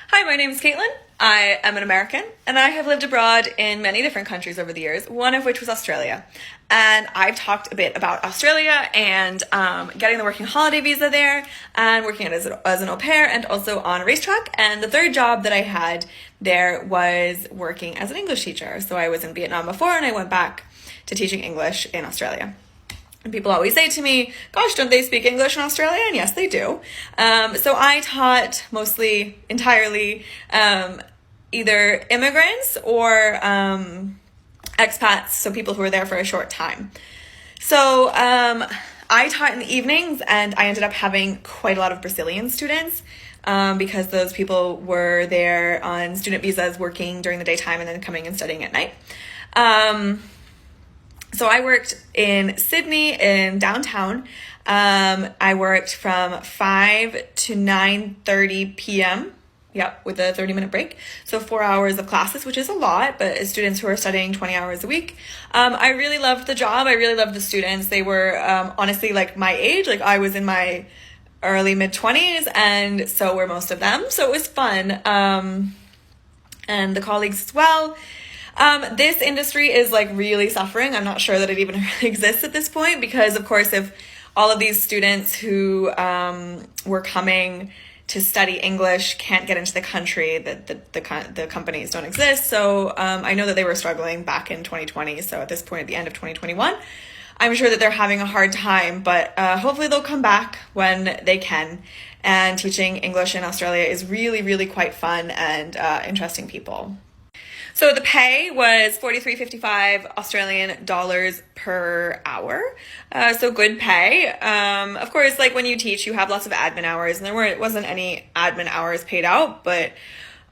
Hi, my name is Caitlin. I am an American and I have lived abroad in many different countries over the years, one of which was Australia. And I've talked a bit about Australia and getting the working holiday visa there and working as an au pair and also on a racetrack. And the third job that I had there was working as an English teacher. So I was in Vietnam before and I went back to teaching English in Australia. And people always say to me, gosh, don't they speak English in Australia? And yes, they do. So I taught entirely, either immigrants or expats, so people who were there for a short time. So I taught in the evenings, and I ended up having quite a lot of Brazilian students because those people were there on student visas working during the daytime and then coming and studying at night. So I worked in Sydney in downtown. I worked from 5 to 9:30 p.m. Yep, with a 30-minute break. So 4 hours of classes, which is a lot, but as students who are studying 20 hours a week. I really loved the job. I really loved the students. They were honestly like my age. Like I was in my early mid-20s, and so were most of them. So it was fun. And the colleagues as well. This industry is like really suffering. I'm not sure that it even exists at this point because, of course, if all of these students who were coming to study English can't get into the country, the companies don't exist. So I know that they were struggling back in 2020. So at this point, at the end of 2021, I'm sure that they're having a hard time, but hopefully they'll come back when they can. And teaching English in Australia is really, really quite fun and interesting people. So the pay was 43.55 Australian dollars per hour. So good pay. Of course, like when you teach, you have lots of admin hours, and wasn't any admin hours paid out, but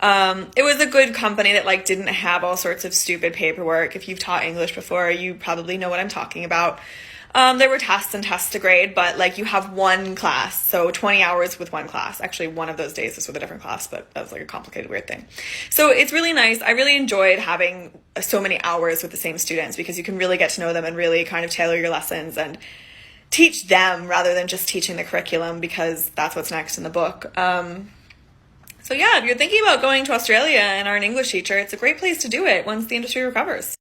it was a good company that like didn't have all sorts of stupid paperwork. If you've taught English before, you probably know what I'm talking about. There were tests and tests to grade, but like you have one class, so 20 hours with one class. Actually, one of those days was with a different class, but that was like a complicated, weird thing. So it's really nice. I really enjoyed having so many hours with the same students because you can really get to know them and really kind of tailor your lessons and teach them rather than just teaching the curriculum because that's what's next in the book. So yeah, if you're thinking about going to Australia and are an English teacher, it's a great place to do it once the industry recovers.